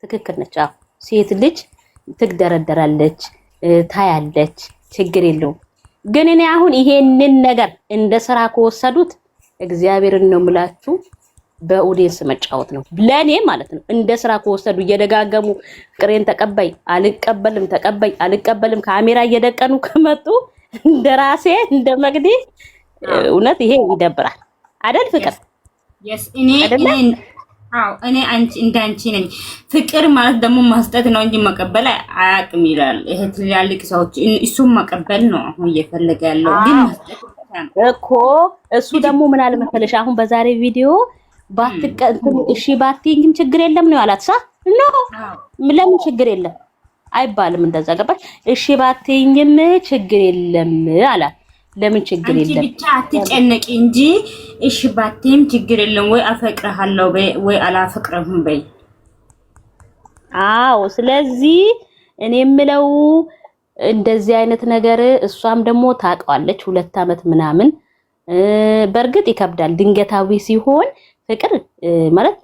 ትክክል ነች። አዎ ሴት ልጅ ትግደረደራለች፣ ታያለች፣ ችግር የለውም። ግን እኔ አሁን ይሄንን ነገር እንደ ስራ ከወሰዱት እግዚአብሔርን ነው የምላችሁ በኦዲየንስ መጫወት ነው ለኔ ማለት ነው። እንደ ስራ ከወሰዱ እየደጋገሙ ፍቅሬን ተቀበይ አልቀበልም፣ ተቀበይ አልቀበልም ካሜራ እየደቀኑ ከመጡ እንደራሴ እንደ መግዲ እውነት ይሄ ይደብራል አይደል? ፍቅር እኔ አንቺ ነኝ። ፍቅር ማለት ደግሞ መስጠት ነው እንጂ መቀበል አያውቅም ይላል። ይሄ ትላልቅ ሰዎች እሱም መቀበል ነው አሁን እየፈለገ ያለው ግን መስጠት እኮ እሱ ደግሞ ምን አለ መሰለሽ አሁን በዛሬ ቪዲዮ ባትቀጥሉ እሺ ባትይኝም ችግር የለም ነው ያላት። ኖ ለምን ችግር የለም አይባልም እንደዛ ገባሽ? እሺ ባትይኝም ችግር የለም አላት። ለምን ችግር የለም አንቺ ብቻ አትጨነቂ እንጂ እሺ ባትይም ችግር የለም ወይ አፈቅርሃለሁ ወይ አላፈቅርህም በይ። አዎ ስለዚህ እኔ የምለው እንደዚህ አይነት ነገር እሷም ደግሞ ታውቀዋለች 2 አመት ምናምን በእርግጥ ይከብዳል ድንገታዊ ሲሆን ፍቅር ማለት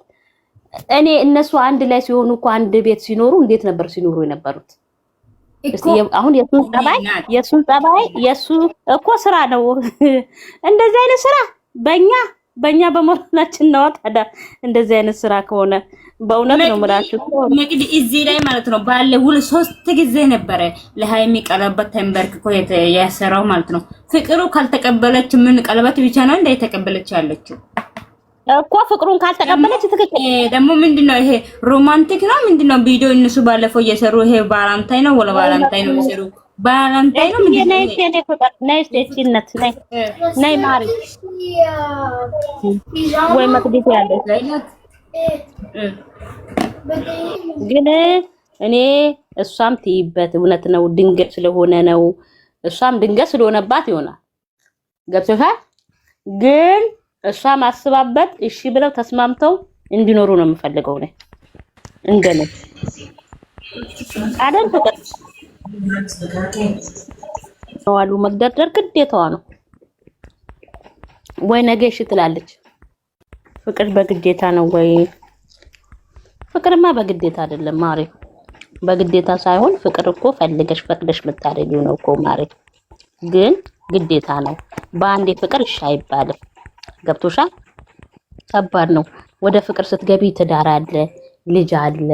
እኔ እነሱ አንድ ላይ ሲሆኑ እኮ አንድ ቤት ሲኖሩ እንዴት ነበር ሲኖሩ የነበሩት? እስቲ አሁን የሱን ጸባይ የሱ እኮ ስራ ነው እንደዚህ አይነት ስራ በእኛ በመሆናችን ነው። ታዲያ እንደዚህ አይነት ስራ ከሆነ በእውነት ነው የምላችሁ መቅዲ እዚህ ላይ ማለት ነው ባለ 3 ጊዜ ነበረ ለሃይሚ ቀለበት ተንበርክኮ ያሰራው ማለት ነው። ፍቅሩ ካልተቀበለች ምን ቀለበት ብቻ ነው እንዳይተቀበለች ያለችው እኮ ፍቅሩን ካልተቀበለች ትክክል። ደግሞ ምንድነው ይሄ ሮማንቲክ ነው ምንድነው ቪዲዮ እነሱ ባለፈው እየሰሩ ይሄ ባላንታይ ነው ወላ ባላንታይ ነው እየሰሩ ባላንታይ ነው ነይ ማሪ ወይ መቅዲት ያለ ግን እኔ እሷም ትይበት እውነት ነው ድንገት ስለሆነ ነው እሷም ድንገት ስለሆነባት ይሆናል ገብቶሻል። ግን እሷ ማስባበት እሺ ብለው ተስማምተው እንዲኖሩ ነው የምፈልገው ነው እንደነ አደን ፍቅር ዋሉ መግደርደር ግዴታዋ ነው ወይ ነገ እሺ ትላለች። ፍቅር በግዴታ ነው ወይ? ፍቅርማ በግዴታ አይደለም ማሪ፣ በግዴታ ሳይሆን ፍቅር እኮ ፈልገሽ ፈቅደሽ የምታደርጊው ነው እኮ ማሪ። ግን ግዴታ ነው። በአንዴ ፍቅር እሺ አይባልም። ገብቶሻል? ከባድ ነው። ወደ ፍቅር ስትገቢ ትዳር አለ፣ ልጅ አለ፣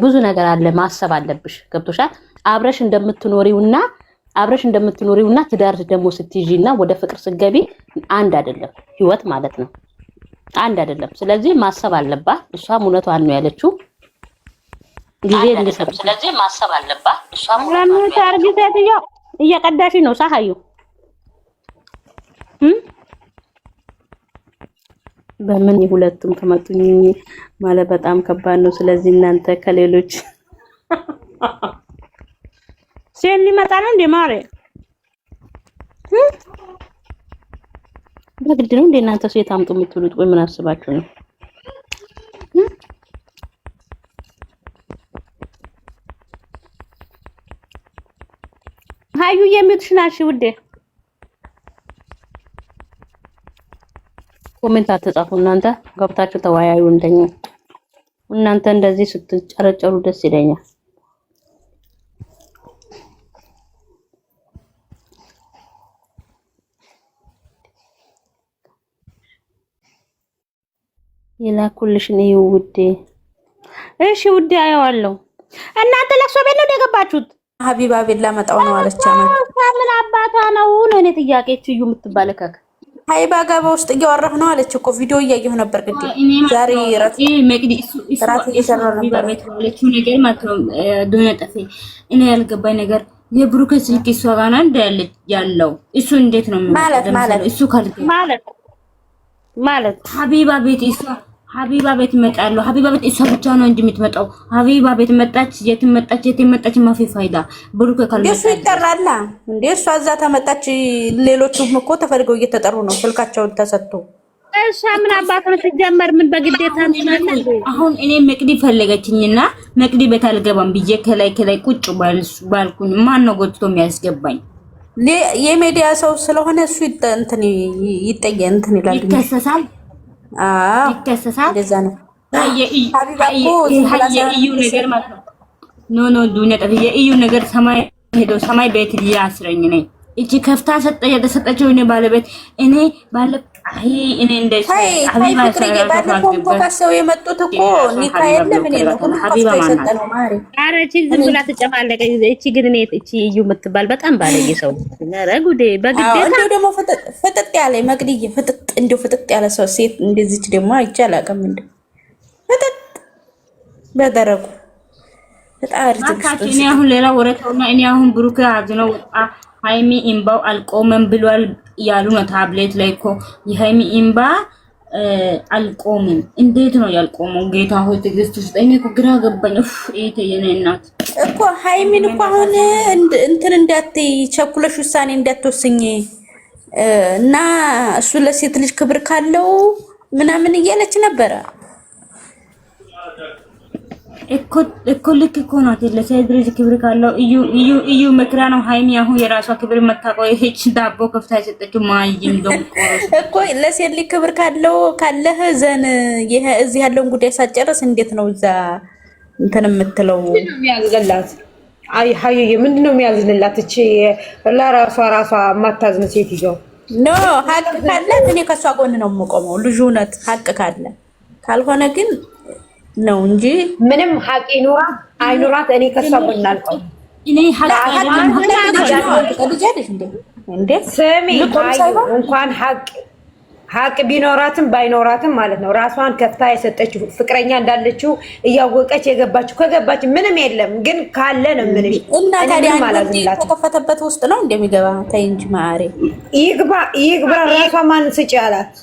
ብዙ ነገር አለ፣ ማሰብ አለብሽ። ገብቶሻል? አብረሽ እንደምትኖሪውና ትዳር ደግሞ ስትይዢና ወደ ፍቅር ስትገቢ አንድ አይደለም ህይወት ማለት ነው። አንድ አይደለም። ስለዚህ ማሰብ አለባት። እሷም እውነቷን ነው ያለችው። ጊዜ እንድሰጥ ስለዚህ ማሰብ አለባት። እሷም ለምን ታርጊ ሴትዮ እየቀዳሽ ነው ሳሃዩ በምን ሁለቱም ከመጡኝ ማለት በጣም ከባድ ነው። ስለዚህ እናንተ ከሌሎች ሴት ሊመጣ ነው እንደ ማሬ በግድ ነው እንደ እናንተ ሴት አምጡ የምትሉት? ወይ ምን አስባችሁ ነው? ሃዩ የሚትሽናሽ ውዴ ኮሜንት አትጻፉ። እናንተ ገብታችሁ ተወያዩ። እንደኛ እናንተ እንደዚህ ስትጨረጨሩ ደስ ይለኛል። የላኩልሽን ይኸው ውዴ። እሺ ውዴ አየዋለሁ። እናንተ ለቅሶ ቤት ነው የገባችሁት? ሀቢባ ቤት ላመጣው ነው አለች። ምን አባቷ ነው እኔ ጥያቄ ትዩ የምትባለከክ ሀይባ ጋር በውስጥ እያወራህ ነው አለች እኮ ቪዲዮ እያየሁ ነበር። ግዴ ዛሬ ራት እየሰራ ነበር ቤትለችው ነገር ማለት ነው። ዶነ ጠፌ እኔ ያልገባኝ ነገር የብሩክ ስልክ እሷ ጋር ነው ያለው እሱ እንዴት ነው ማለት እሱ ካልከ ማለት ሀቢባ ቤት እመጣለሁ። ሀቢባ ቤት እሷ ብቻ ነው እንጂ የምትመጣው። ሀቢባ ቤት መጣች የት መጣች ማፊ ፋይዳ ብሩክ ካልመጣ እሱ ይጠራላ እንዴ? እሷ እዛ ተመጣች። ሌሎቹም እኮ ተፈልገው እየተጠሩ ነው ስልካቸውን ተሰጥቶ። እሷ ምን አባት ነው ሲጀመር ምን በግዴታ ነው? አሁን እኔ መቅዲ ፈለገችኝና መቅዲ ቤት አልገባም ብዬ ከላይ ቁጭ ባልኩኝ ማን ነው ጎትቶ የሚያስገባኝ? የሚዲያ ሰው ስለሆነ እሱ እንትን ይላል ይከሰሳል። እንደዛ ነው። የኢዩ ነገር ማለት ነው። ኖ ዱንያ ጠፊ የኢዩ ነገር ሰማይ ሄዶ ሰማይ ቤት ሊያስረኝ ነኝ። እቺ ከፍታ የተሰጠችው እኔ ባለቤት እኔ እንደዚህ ሀቢባ ሰው የመጡት እኮ ኒካ የለም እኔ ነው ሀቢባ የሰጠነው ማሪ። ኧረ እቺ ዝም ብላ ተጨማለቀ። እቺ ግን እኔ እቺ እዩ የምትባል በጣም ባለጌ ሰው። ኧረ ጉዴ በግዴታ እንደው ደግሞ ፍጥጥ ያለ መቅድዬ ፍጥጥ ያለ ሰው ሴት እንደዚች ደግሞ አይቻል አቅም እንደው ፍጥጥ በደረቁ እኔ አሁን ሌላ ወረታውና እኔ አሁን ብሩክ አዝነው ሃይሚ ኢምባው አልቆመም ብሏል ያሉ ነው። ታብሌት ላይ እኮ የሃይሚ ኢምባ አልቆመም። እንዴት ነው ያልቆመው? ጌታ ሆይ ትዕግስት ስጠኝ እኮ ግራ ገባኝ። እቴ የኔ እናት እኮ ሃይሚን እኮ አሁን እንትን እንዳትይ ቸኩለሽ ውሳኔ እንዳትወስኝ እና እሱ ለሴት ልጅ ክብር ካለው ምናምን እያለች ነበረ እኮ ልክ እኮ ናት። ለሴት ልጅ ክብር ካለው እዩ መክራ ነው ሃይሚ አሁን የራሷ ክብር መታቆይ እቺ ዳቦ ከፍታ የሰጠችው ማይም ደንቆ እኮ ለሴት ልጅ ክብር ካለህ ዘን ይሄ እዚህ ያለውን ጉዳይ ሳጨርስ እንዴት ነው እዛ እንትን የምትለው የሚያዝንላት? አይ ሃይዬ ምንድነው የሚያዝንላት? እቺ ለራሷ ማታዝን ሴት ይዘው ኖ ሀቅ ካለ እኔ ከሷ ጎን ነው የምቆመው። ልጁ እውነት ሀቅ ካለ ካልሆነ ግን ነው እንጂ ምንም ሀቅ ይኑራት አይኑራት እኔ ከሷ ጎን አልቆም። እኔ ሀቅ እንዴ ስሚ እንኳን ሀቅ ቢኖራትም ባይኖራትም ማለት ነው ራሷን ከፍታ የሰጠችው ፍቅረኛ እንዳለችው እያወቀች የገባችው ከገባች ምንም የለም። ግን ካለ ነው ምንሽ እና ታዲያ ተከፈተበት ውስጥ ነው እንደሚገባ ታይ እንጂ ማሬ ይግባ ራሷ ማን ስጪ አላት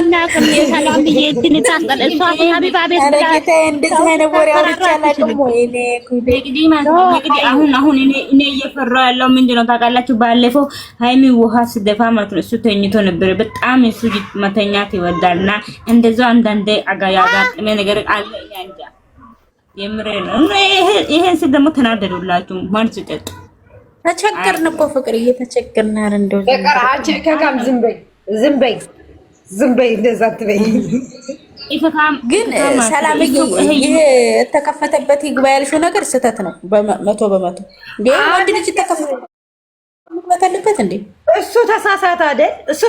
እና ከመሰላም በየትን ታስጠል እሷ ሀቢባ ቤት ብላ እንደዚህ አይነት ወሬ አውርቻለሁ። ወይኔ አሁን እኔ እየፈራሁ ያለው ምንድነው ታውቃላችሁ? ባለፈው ሃይሚ ውሃ ስደፋ ማለት ነው እሱ ተኝቶ ነበር። በጣም እሱ መተኛት ይወዳልና እንደዛው አንዳንዴ ያጋጥመ ነገር አለ። ያንጃ የምሬ ነው። ይሄን ሲል ደግሞ ተናደዱላችሁ ማን ሲጠጥ ተቸገርን እኮ ፍቅር እየተቸገርን አይደል? እንደው ተቀራጭ ከጋም ዝም በይ እንደዛ አትበይ። ግን ሰላምዬ ይሄ የተከፈተበት ይግባ ያልሽው ነገር ስህተት ነው። በመቶ እንዴ ወንድ ልጅ ተከፈተበት እንዴ? እሱ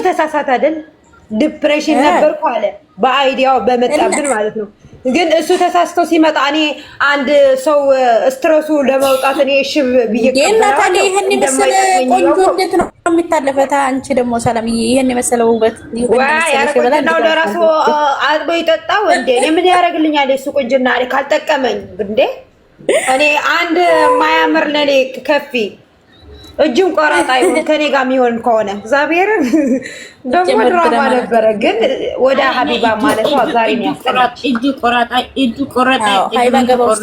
ተሳሳተ አይደል? ዲፕሬሽን ነበርኩ አለ በአይዲያው በመጣብን ማለት ነው። ግን እሱ ተሳስቶ ሲመጣ እኔ አንድ ሰው ስትረሱ ለማውጣት እኔ እሺ ብዬ ታዲያ ይሄን መሰለ ቆንጆ እንዴት ነው የሚታለፈታ? አንቺ ደግሞ ሰላምዬ ይሄን መሰለ ውበት ነው ለራሱ አጥቦ ይጠጣው እንዴ? እኔ ምን ያደርግልኛል እሱ ቁንጅና አለ ካልጠቀመኝ እንዴ? እኔ አንድ ማያምር ለኔ ከፊ እጁን ቆራጣ ይሁን ከኔ ጋር የሚሆን ከሆነ እግዚአብሔር ደግሞ ድራማ ነበረ። ግን ወደ ሀቢባ ማለት ነው ዛሬ ነው ያስቀራት። እጁ ቆራጣ ሀይባ ገባውስ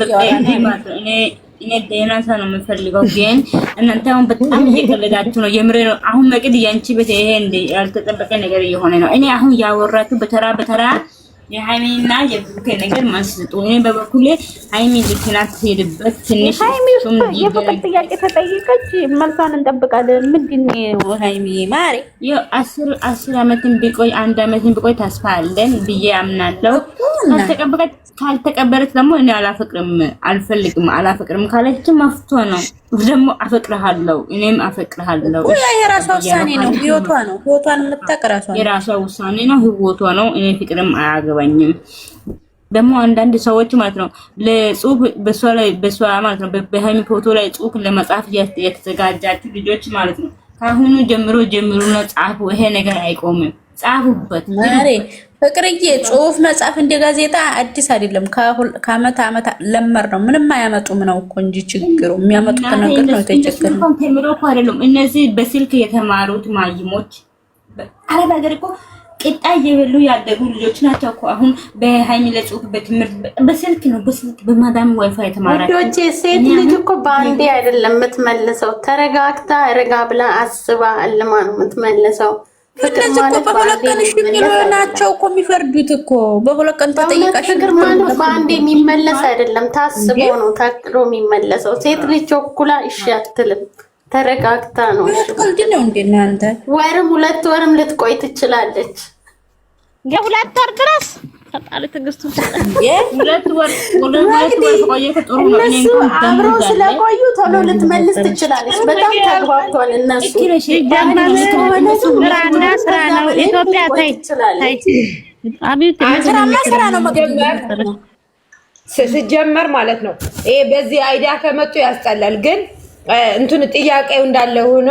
እኔ ደህና ሰው ነው የምፈልገው። ግን እናንተ አሁን በጣም እየቀለዳችሁ ነው። የምሬ ነው። አሁን መቅድ ያንቺ ቤት ይሄ እንደ ያልተጠበቀ ነገር እየሆነ ነው። እኔ አሁን ያወራችሁ በተራ የሃይሚና የብሩኬ ነገር ማስጡ። እኔ በበኩሌ ሃይሚ ልክናት ሄድበት ትንሽ ሱም የፍቅር ጥያቄ ተጠይቀች መልሷን እንጠብቃለን። ምንድነው ሃይሚ ማሪ ያው 10 አመትን ቢቆይ 1 አመትን ቢቆይ ተስፋ አለን ብዬ አምናለሁ። ካልተቀበለች ደግሞ እኔ አላፈቅርም ካለች መፍቶ ነው ደግሞ አፈቅርሃለሁ እኔም አፈቅርሃለሁ። የራሷ ውሳኔ ነው። ህይወቷን የምታቀራሷ የራሷ ውሳኔ ነው፣ ህይወቷ ነው። እኔ ፍቅርም አያገባኝም። ደግሞ አንዳንድ ሰዎች ማለት ነው ለጽሁፍ በሷ ማለት ነው በሃይሚ ፎቶ ላይ ጽሁፍ ለመጻፍ የተዘጋጃችሁ ልጆች ማለት ነው ካሁኑ ጀምሩና ጻፉ። ይሄ ነገር አይቆምም። ጻፉበት ማሬ ፍቅርዬ። ጽሁፍ መጻፍ እንደ ጋዜጣ አዲስ አይደለም። ከአመት ለመር ነው። ምንም አያመጡም ነው እኮ እንጂ ችግሩ የሚያመጡት ነገር ነው የተቸገረ ነው። ተምሮ እኮ አይደለም እነዚህ በስልክ የተማሩት ማይሞች። አረብ ሀገር እኮ ቂጣ እየበሉ ያደጉ ልጆች ናቸው እኮ። አሁን በሃይሚ ለጽሁፍ በትምህርት በስልክ በማዳም ዋይፋይ የተማራችሁ ልጆች። ሴት ልጅ እኮ ባንዴ አይደለም የምትመልሰው። ተረጋግታ ረጋ ብላ አስባ አልማ ነው የምትመልሰው። ፍቅር ማለት በሁለት ቀን ናቸው እኮ የሚፈርዱት እኮ በሁለት ቀን ተጠይቃሽ። ፍቅር ማለት በአንዴ የሚመለስ አይደለም፣ ታስቦ ነው ታቅዶ የሚመለሰው። ሴት ልጅ ቸኩላ እሺ አትልም፣ ተረጋግታ ነው። ቀልድ ነው እንዴ እናንተ? ወርም 2 ወርም ልትቆይ ትችላለች። የ2 ወር ድረስ ፈጣሪ ትዕግስቱን ሁለት ወር ቆየ ከጥሩ ነው። እኔ አብረው ስለቆዩ ቶሎ ልትመልስ ትችላለች። በጣም ተግባብቷል እነሱ። ስራ ነው ኢትዮጵያ ታይ አቤት ስራ ነው መገኘት ሲጀመር ማለት ነው። ይሄ በዚህ አይዲያ ከመጡ ያስጠላል። ግን እንትን ጥያቄው እንዳለ ሆኖ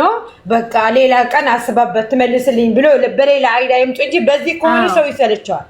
በቃ ሌላ ቀን አስባበት ትመልስልኝ ብሎ በሌላ አይዲያ ይምጡ እንጂ በዚህ ከሆነ ሰው ይሰለቸዋል።